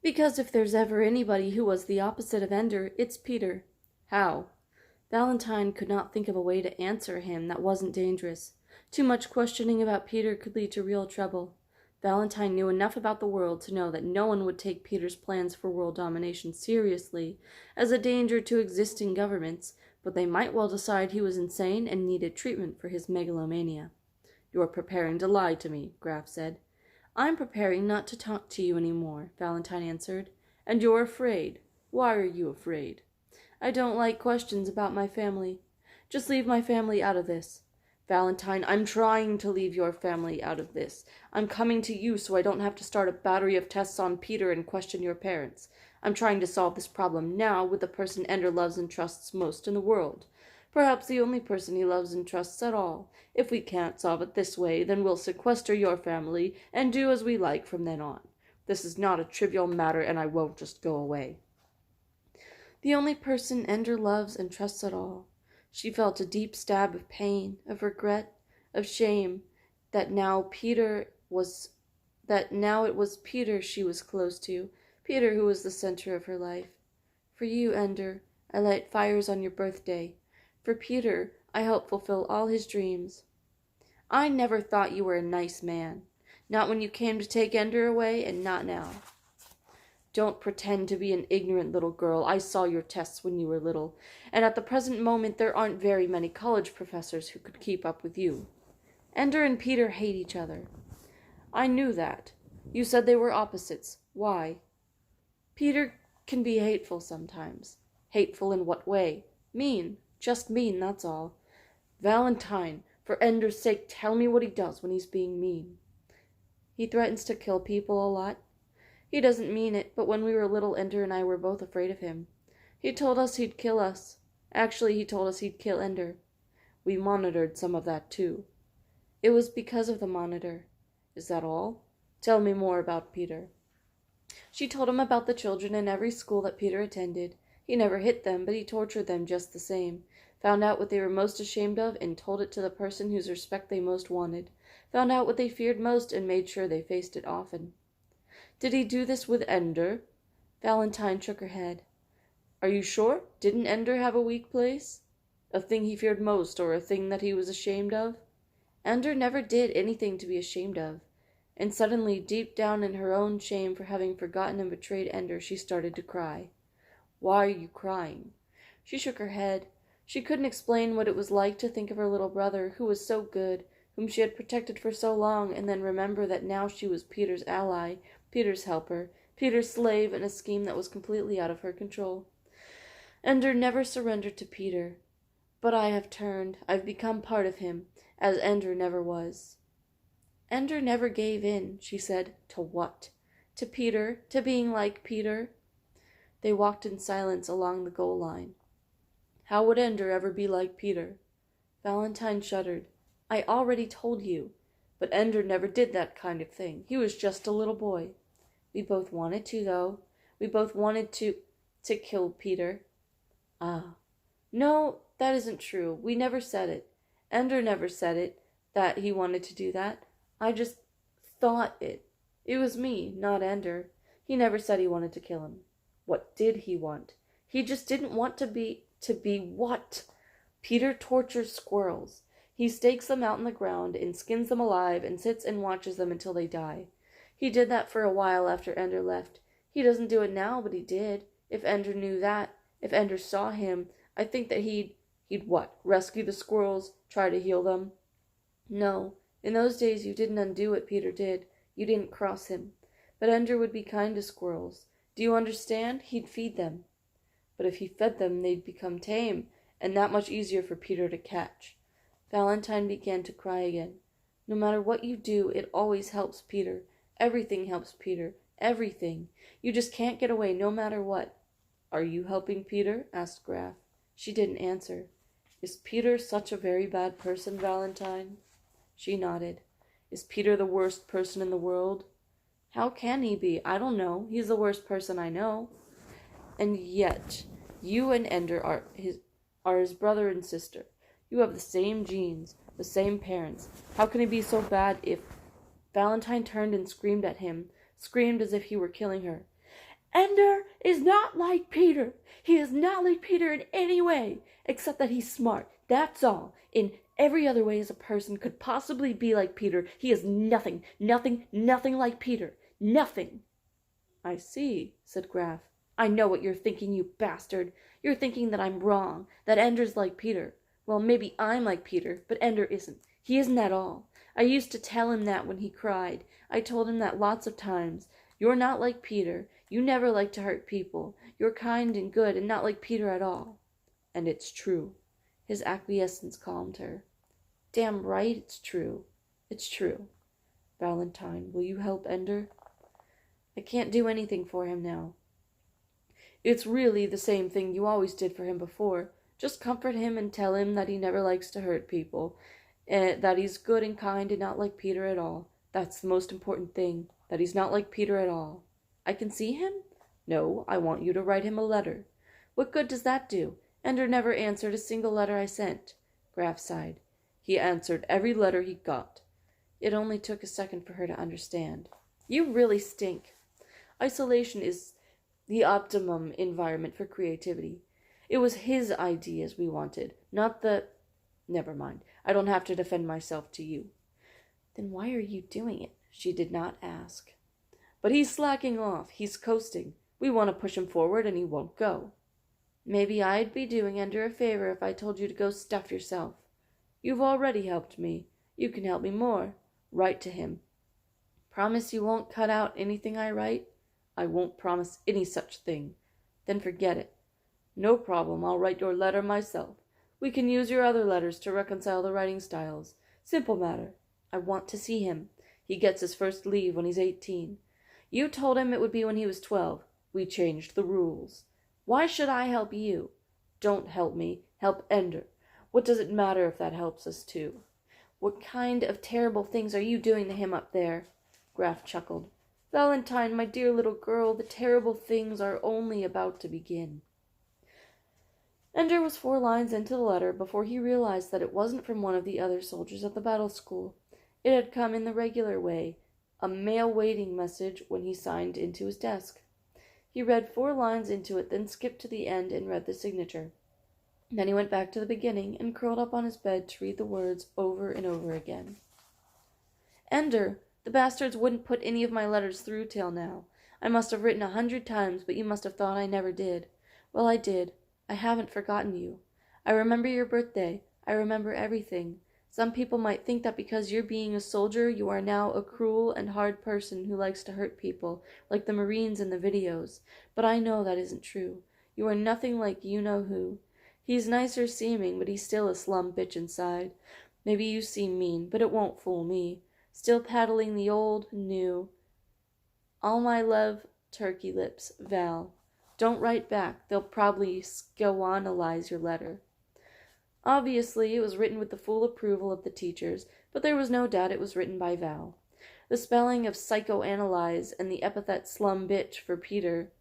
Because if there's ever anybody who was the opposite of Ender, it's Peter. How? Valentine could not think of a way to answer him that wasn't dangerous. Too much questioning about Peter could lead to real trouble. Valentine knew enough about the world to know that no one would take Peter's plans for world domination seriously as a danger to existing governments, but they might well decide he was insane and needed treatment for his megalomania. "You're preparing to lie to me," Graf said. "I'm preparing not to talk to you any more," Valentine answered. "And you're afraid. Why are you afraid?" "I don't like questions about my family. Just leave my family out of this." "Valentine, I'm trying to leave your family out of this. I'm coming to you so I don't have to start a battery of tests on Peter and question your parents. I'm trying to solve this problem now with the person Ender loves and trusts most in the world. Perhaps the only person he loves and trusts at all. If we can't solve it this way, then we'll sequester your family and do as we like from then on. This is not a trivial matter, and I won't just go away." The only person Ender loves and trusts at all. She felt a deep stab of pain, of regret, of shame, that now it was Peter she was close to, Peter who was the center of her life. "For you, Ender, I light fires on your birthday. For Peter, I help fulfill all his dreams." "I never thought you were a nice man. Not when you came to take Ender away, and not now." "Don't pretend to be an ignorant little girl. I saw your tests when you were little, and at the present moment there aren't very many college professors who could keep up with you. Ender and Peter hate each other." "I knew that. You said they were opposites. Why?" "Peter can be hateful sometimes." "Hateful in what way?" "Mean. Just mean, that's all." "Valentine, for Ender's sake, tell me what he does when he's being mean." "He threatens to kill people a lot. He doesn't mean it, but when we were little, Ender and I were both afraid of him. He told us he'd kill us. Actually, he told us he'd kill Ender. We monitored some of that, too." "It was because of the monitor." "Is that all? Tell me more about Peter." She told him about the children in every school that Peter attended. He never hit them, but he tortured them just the same. Found out what they were most ashamed of and told it to the person whose respect they most wanted. Found out what they feared most and made sure they faced it often. "Did he do this with Ender?" Valentine shook her head. "Are you sure? Didn't Ender have a weak place? A thing he feared most, or a thing that he was ashamed of?" "Ender never did anything to be ashamed of." And suddenly, deep down in her own shame for having forgotten and betrayed Ender, she started to cry. "Why are you crying?" She shook her head. She couldn't explain what it was like to think of her little brother, who was so good, whom she had protected for so long, and then remember that now she was Peter's ally, Peter's helper, Peter's slave in a scheme that was completely out of her control. Ender never surrendered to Peter. But I have turned. I've become part of him, as Ender never was. "Ender never gave in," she said. "To what?" "To Peter. To being like Peter." They walked in silence along the goal line. "How would Ender ever be like Peter?" Valentine shuddered. "I already told you. But Ender never did that kind of thing. He was just a little boy." "We both wanted to, though. We both wanted to kill Peter." "Ah. No, that isn't true. We never said it. Ender never said it, that he wanted to do that. I just thought it. It was me, not Ender. He never said he wanted to kill him." "What did he want?" "He just didn't want to be what?" "Peter tortures squirrels. He stakes them out in the ground and skins them alive and sits and watches them until they die. He did that for a while after Ender left. He doesn't do it now, but he did. If Ender knew that, if Ender saw him, I think that he'd what? Rescue the squirrels? Try to heal them?" "No. In those days you didn't undo what Peter did. You didn't cross him. But Ender would be kind to squirrels. Do you understand? He'd feed them." "But if he fed them, they'd become tame, and that much easier for Peter to catch." Valentine began to cry again. "No matter what you do, it always helps Peter. Everything helps Peter. Everything. You just can't get away, no matter what." "Are you helping Peter?" asked Graf. She didn't answer. "Is Peter such a very bad person, Valentine?" She nodded. "Is Peter the worst person in the world?" "How can he be? I don't know. He's the worst person I know." "And yet, you and Ender are his brother and sister. You have the same genes, the same parents. How can he be so bad if—" Valentine turned and screamed at him, screamed as if he were killing her. Ender is not like Peter. He is not like Peter in any way, except that he's smart. That's all. In every other way as a person could possibly be like Peter, he is nothing, nothing, nothing like Peter. Nothing. I see, said Graf. I know what you're thinking, you bastard. You're thinking that I'm wrong, that Ender's like Peter. Well, maybe I'm like Peter, but Ender isn't. He isn't at all. I used to tell him that when he cried. I told him that lots of times. You're not like Peter. You never like to hurt people. You're kind and good and not like Peter at all. And it's true. His acquiescence calmed her. Damn right it's true. It's true. Valentine, will you help Ender? I can't do anything for him now. It's really the same thing you always did for him before. Just comfort him and tell him that he never likes to hurt people, and that he's good and kind and not like Peter at all. That's the most important thing, that he's not like Peter at all. I can see him? No, I want you to write him a letter. What good does that do? Ender never answered a single letter I sent. Graf sighed. He answered every letter he got. It only took a second for her to understand. You really stink. Isolation is the optimum environment for creativity. It was his ideas we wanted, not the... Never mind. I don't have to defend myself to you. Then why are you doing it? She did not ask. But he's slacking off. He's coasting. We want to push him forward and he won't go. Maybe I'd be doing Ender a favor if I told you to go stuff yourself. You've already helped me. You can help me more. Write to him. Promise you won't cut out anything I write? I won't promise any such thing. Then forget it. No problem, I'll write your letter myself. We can use your other letters to reconcile the writing styles. Simple matter. I want to see him. He gets his first leave when he's 18. You told him it would be when he was 12. We changed the rules. Why should I help you? Don't help me. Help Ender. What does it matter if that helps us too? What kind of terrible things are you doing to him up there? Graf chuckled. Valentine, my dear little girl, the terrible things are only about to begin. Ender was 4 lines into the letter before he realized that it wasn't from one of the other soldiers at the battle school. It had come in the regular way, a mail waiting message when he signed into his desk. He read 4 lines into it, then skipped to the end and read the signature. Then he went back to the beginning and curled up on his bed to read the words over and over again. Ender, the bastards wouldn't put any of my letters through till now. I must have written 100 times, but you must have thought I never did. Well, I did. I haven't forgotten you. I remember your birthday. I remember everything. Some people might think that because you're being a soldier, you are now a cruel and hard person who likes to hurt people, like the Marines in the videos. But I know that isn't true. You are nothing like you-know-who. He's nicer seeming, but he's still a slum bitch inside. Maybe you seem mean, but it won't fool me. Still paddling the old, new. All my love, turkey lips, Val. Don't write back. They'll probably scoanalyze your letter. Obviously, it was written with the full approval of the teachers, but there was no doubt it was written by Val. The spelling of psychoanalyze and the epithet slum bitch for Peter,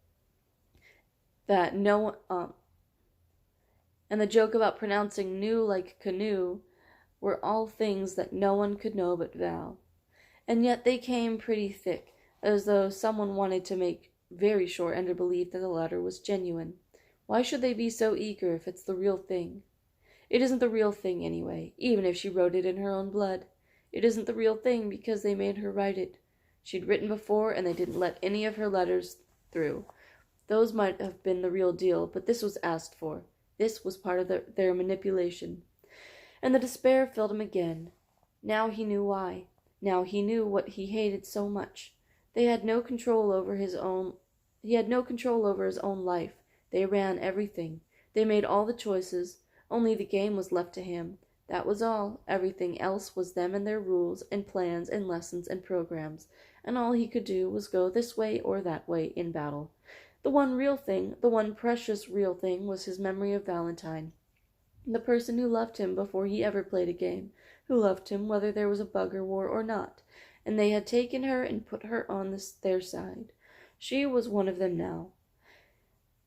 and the joke about pronouncing new like canoe were all things that no one could know but Val. And yet they came pretty thick, as though someone wanted to make very sure Ender believed that the letter was genuine. Why should they be so eager if it's the real thing? It isn't the real thing anyway, even if she wrote it in her own blood. It isn't the real thing because they made her write it. She'd written before and they didn't let any of her letters through. Those might have been the real deal, but this was asked for. This was part of their manipulation. And the despair filled him again. Now he knew why. Now he knew what he hated so much. He had no control over his own life. They ran everything. They made all the choices. Only the game was left to him. That was all. Everything else was them and their rules and plans and lessons and programs. And all he could do was go this way or that way in battle. The one real thing, the one precious real thing, was his memory of Valentine. The person who loved him before he ever played a game. Who loved him whether there was a bugger war or not. And they had taken her and put her on their side. She was one of them now.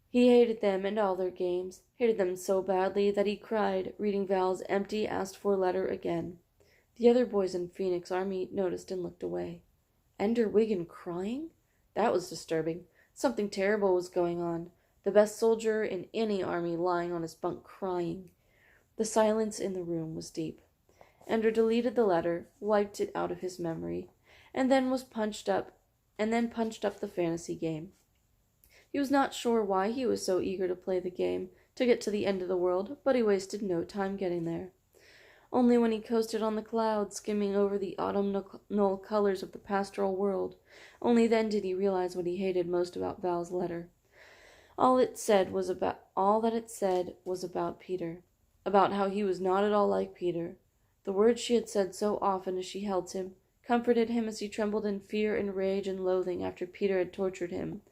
He hated them and all their games, hated them so badly that he cried, reading Val's empty, asked-for letter again. The other boys in Phoenix Army noticed and looked away. Ender Wiggin crying? That was disturbing. Something terrible was going on. The best soldier in any army lying on his bunk crying. The silence in the room was deep. Ender deleted the letter, wiped it out of his memory, and then punched up the fantasy game. He was not sure why he was so eager to play the game, to get to the end of the world, but he wasted no time getting there. Only when he coasted on the clouds, skimming over the autumnal colors of the pastoral world, only then did he realize what he hated most about Val's letter. All that it said was about Peter, about how he was not at all like Peter. The words she had said so often as she held him, comforted him as he trembled in fear and rage and loathing after Peter had tortured him.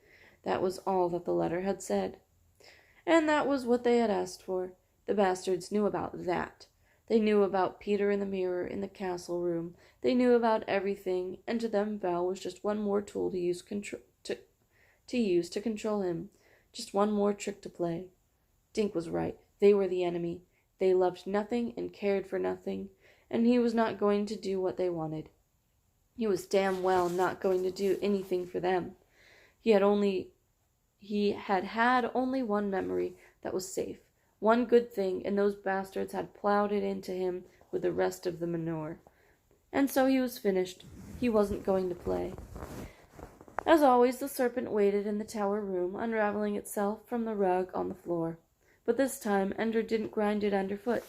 That was all that the letter had said. And that was what they had asked for. The bastards knew about that. They knew about Peter in the mirror in the castle room. They knew about everything, and to them Val was just one more tool to use to control him. Just one more trick to play. Dink was right. They were the enemy. They loved nothing and cared for nothing, and he was not going to do what they wanted. He was damn well not going to do anything for them. He had had only one memory that was safe, one good thing, and those bastards had plowed it into him with the rest of the manure. And so he was finished. He wasn't going to play. As always, the serpent waited in the tower room, unraveling itself from the rug on the floor. But this time Ender didn't grind it underfoot.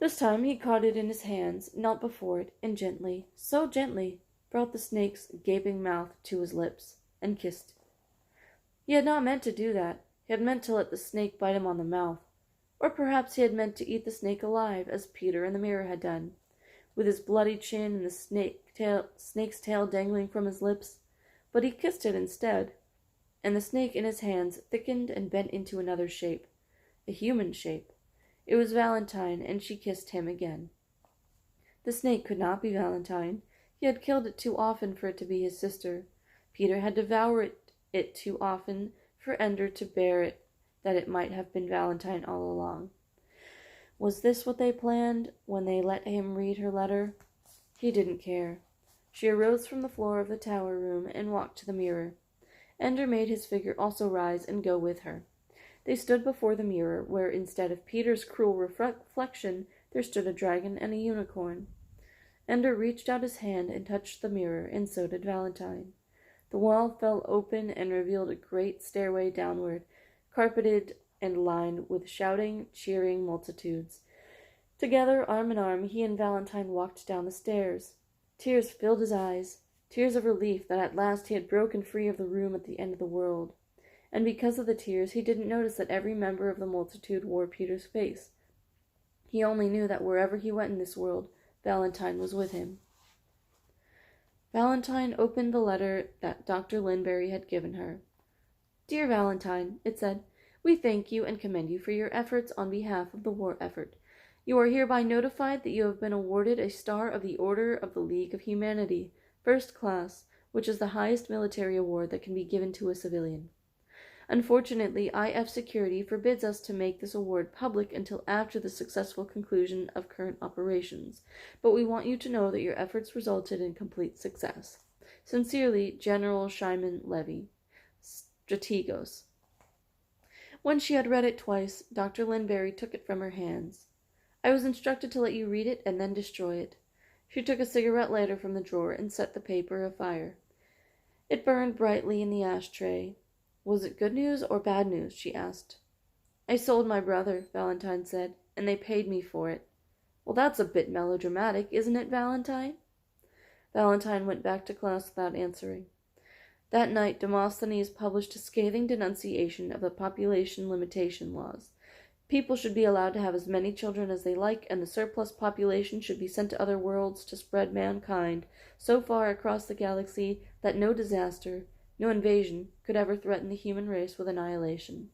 This time he caught it in his hands, knelt before it, and gently, so gently, brought the snake's gaping mouth to his lips, and kissed it. He had not meant to do that. He had meant to let the snake bite him on the mouth. Or perhaps he had meant to eat the snake alive, as Peter in the mirror had done, with his bloody chin and the snake's tail dangling from his lips. But he kissed it instead, and the snake in his hands thickened and bent into another shape, a human shape. It was Valentine, and she kissed him again. The snake could not be Valentine. He had killed it too often for it to be his sister. Peter had devoured it too often for Ender to bear it, that it might have been Valentine all along. Was this what they planned when they let him read her letter? He didn't care. She arose from the floor of the tower room and walked to the mirror. Ender made his figure also rise and go with her. They stood before the mirror, where instead of Peter's cruel reflection, there stood a dragon and a unicorn. Ender reached out his hand and touched the mirror, and so did Valentine. The wall fell open and revealed a great stairway downward, carpeted and lined with shouting, cheering multitudes. Together, arm in arm, he and Valentine walked down the stairs. Tears filled his eyes, tears of relief that at last he had broken free of the room at the end of the world. And because of the tears, he didn't notice that every member of the multitude wore Peter's face. He only knew that wherever he went in this world, Valentine was with him. Valentine opened the letter that Dr. Linbury had given her. "Dear Valentine," it said, "we thank you and commend you for your efforts on behalf of the war effort. You are hereby notified that you have been awarded a Star of the Order of the League of Humanity, First Class, which is the highest military award that can be given to a civilian. Unfortunately, IF Security forbids us to make this award public until after the successful conclusion of current operations, but we want you to know that your efforts resulted in complete success. Sincerely, General Shimon Levy, Strategos." When she had read it twice, Dr. Linbury took it from her hands. "I was instructed to let you read it and then destroy it." She took a cigarette lighter from the drawer and set the paper afire. It burned brightly in the ashtray. "Was it good news or bad news?" she asked. "I sold my brother," Valentine said, "and they paid me for it." "Well, that's a bit melodramatic, isn't it, Valentine?" Valentine went back to class without answering. That night, Demosthenes published a scathing denunciation of the population limitation laws. People should be allowed to have as many children as they like, and the surplus population should be sent to other worlds to spread mankind so far across the galaxy that no disaster, no invasion, could ever threaten the human race with annihilation.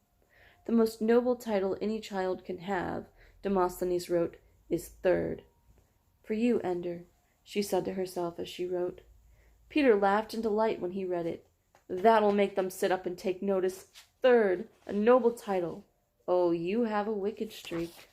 "The most noble title any child can have," Demosthenes wrote, "is third. For you, Ender," she said to herself as she wrote. Peter laughed in delight when he read it. "That'll make them sit up and take notice. Third, a noble title. Oh, you have a wicked streak."